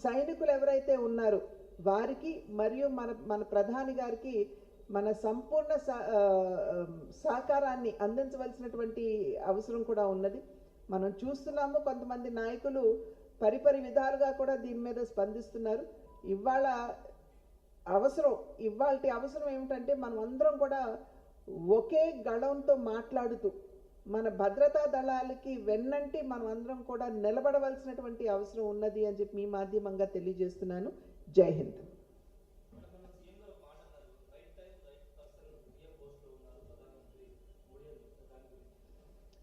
సైనికులు ఎవరైతే ఉన్నారో వారికి మరియు మన మన ప్రధాని గారికి మన సంపూర్ణ సహకారాన్ని అందించవలసినటువంటి అవసరం కూడా ఉన్నది. మనం చూస్తున్నాము కొంతమంది నాయకులు పరిపరి విధాలుగా కూడా దీని మీద స్పందిస్తున్నారు. ఇవాల్టి అవసరం ఏమిటంటే మనం అందరం కూడా ఒకే గళంతో మాట్లాడుతూ మన భద్రతా దళాలకి వెన్నంటి మనం అందరం కూడా నిలబడవలసినటువంటి అవసరం ఉన్నది అని చెప్పి మీ మాధ్యమంగా తెలియజేస్తున్నాను. జై హింద్.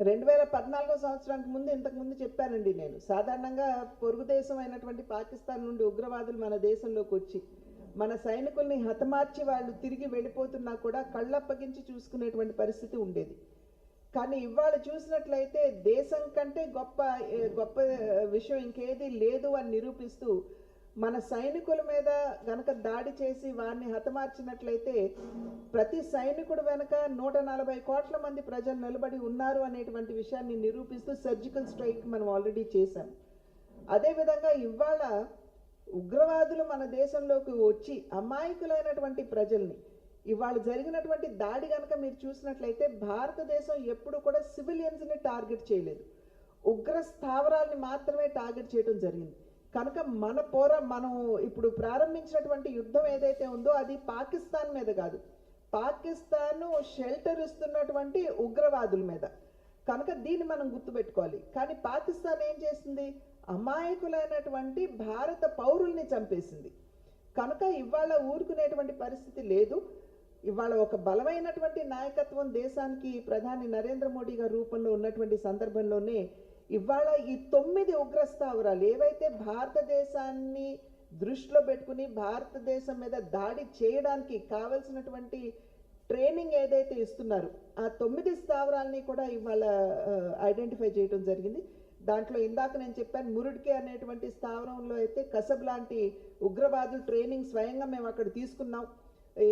2014 సంవత్సరానికి ముందు ఇంతకుముందు చెప్పానండి నేను. సాధారణంగా పొరుగు దేశం అయినటువంటి పాకిస్తాన్ నుండి ఉగ్రవాదులు మన దేశంలోకి వచ్చి మన సైనికుల్ని హతమార్చి వాళ్ళు తిరిగి వెళ్ళిపోతున్నా కూడా కళ్ళప్పగించి చూసుకునేటువంటి పరిస్థితి ఉండేది. కానీ ఇవాళ చూసినట్లయితే దేశం కంటే గొప్ప విషయం ఇంకేది లేదు అని నిరూపిస్తూ మన సైనికుల మీద గనక దాడి చేసి వారిని హతమార్చినట్లయితే ప్రతి సైనికుడు వెనక 140 కోట్ల మంది ప్రజలు నిలబడి ఉన్నారు అనేటువంటి విషయాన్ని నిరూపిస్తూ సర్జికల్ స్ట్రైక్ మనం ఆల్రెడీ చేశాం. అదేవిధంగా ఇవాళ ఉగ్రవాదులు మన దేశంలోకి వచ్చి అమాయకులైనటువంటి ప్రజల్ని ఇవాళ జరిగినటువంటి దాడి కనుక మీరు చూసినట్లయితే భారతదేశం ఎప్పుడు కూడా సివిలియన్స్ని టార్గెట్ చేయలేదు, ఉగ్ర స్థావరాలని మాత్రమే టార్గెట్ చేయడం జరిగింది. కనుక మనం ఇప్పుడు ప్రారంభించినటువంటి యుద్ధం ఏదైతే ఉందో అది పాకిస్తాన్ మీద కాదు, పాకిస్తాన్ షెల్టర్ ఇస్తున్నటువంటి ఉగ్రవాదుల మీద. కనుక దీన్ని మనం గుర్తుపెట్టుకోవాలి. కానీ పాకిస్తాన్ ఏం చేసింది? అమాయకులైనటువంటి భారత పౌరుల్ని చంపేసింది. కనుక ఇవాళ ఊరుకునేటువంటి పరిస్థితి లేదు. ఇవాళ ఒక బలమైనటువంటి నాయకత్వం దేశానికి ప్రధాని నరేంద్ర మోడీ గారి రూపంలో ఉన్నటువంటి సందర్భంలోనే ఇవాళ ఈ 9 ఉగ్రస్థావరాలు ఏవైతే భారతదేశాన్ని దృష్టిలో పెట్టుకుని భారతదేశం మీద దాడి చేయడానికి కావలసినటువంటి ట్రైనింగ్ ఏదైతే ఇస్తున్నారు ఆ 9 స్థావరాలని కూడా ఇవాళ ఐడెంటిఫై చేయడం జరిగింది. దాంట్లో ఇందాక నేను చెప్పాను మురుడ్కే అనేటువంటి స్థావరంలో అయితే కసబ్ లాంటి ఉగ్రవాదులు ట్రైనింగ్ స్వయంగా మేము అక్కడ తీసుకున్నాం. ఈ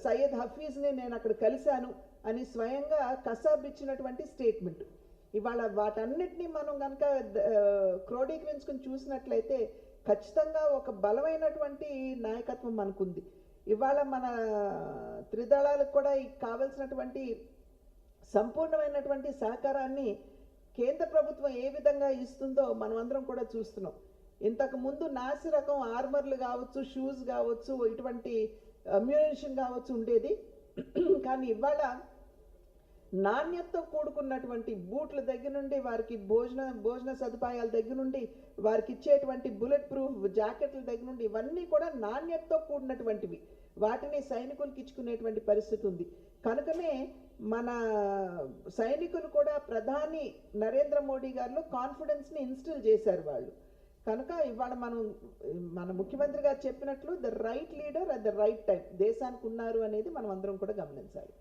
సయ్యద్ హఫీజ్ని నేను అక్కడ కలిశాను అని స్వయంగా కసబ్ ఇచ్చినటువంటి స్టేట్మెంట్. ఇవాళ వాటన్నిటినీ మనం కనుక క్రోడీకరించుకుని చూసినట్లయితే ఖచ్చితంగా ఒక బలమైనటువంటి నాయకత్వం మనకుంది. ఇవాళ మన త్రిదళాలకు కూడా కావలసినటువంటి సంపూర్ణమైనటువంటి సహకారాన్ని కేంద్ర ప్రభుత్వం ఏ విధంగా ఇస్తుందో మనం అందరం కూడా చూస్తున్నాం. ఇంతకు ముందు నాసి రకం ఆర్మర్లు కావచ్చు, షూస్ కావచ్చు, ఇటువంటి అమ్యునిషన్ కావచ్చు ఉండేది. కానీ ఇవాళ నాణ్యతతో కూడుకున్నటువంటి బూట్ల దగ్గర నుండి వారికి భోజన సదుపాయాల దగ్గర నుండి వారికి ఇచ్చేటువంటి బుల్లెట్ ప్రూఫ్ జాకెట్ల దగ్గర నుండి ఇవన్నీ కూడా నాణ్యతతో కూడినటువంటివి. వాటిని సైనికులకు ఇచ్చుకునేటువంటి పరిస్థితి ఉంది. కనుకనే మన సైనికులు కూడా ప్రధాని నరేంద్ర మోడీ గారిలో కాన్ఫిడెన్స్ని ఇన్స్టిల్ చేశారు వాళ్ళు. కనుక ఇవాళ మన ముఖ్యమంత్రి గారు చెప్పినట్లు the right leader at the right time దేశానికి ఉన్నారు అనేది మనం అందరం కూడా గమనించాలి.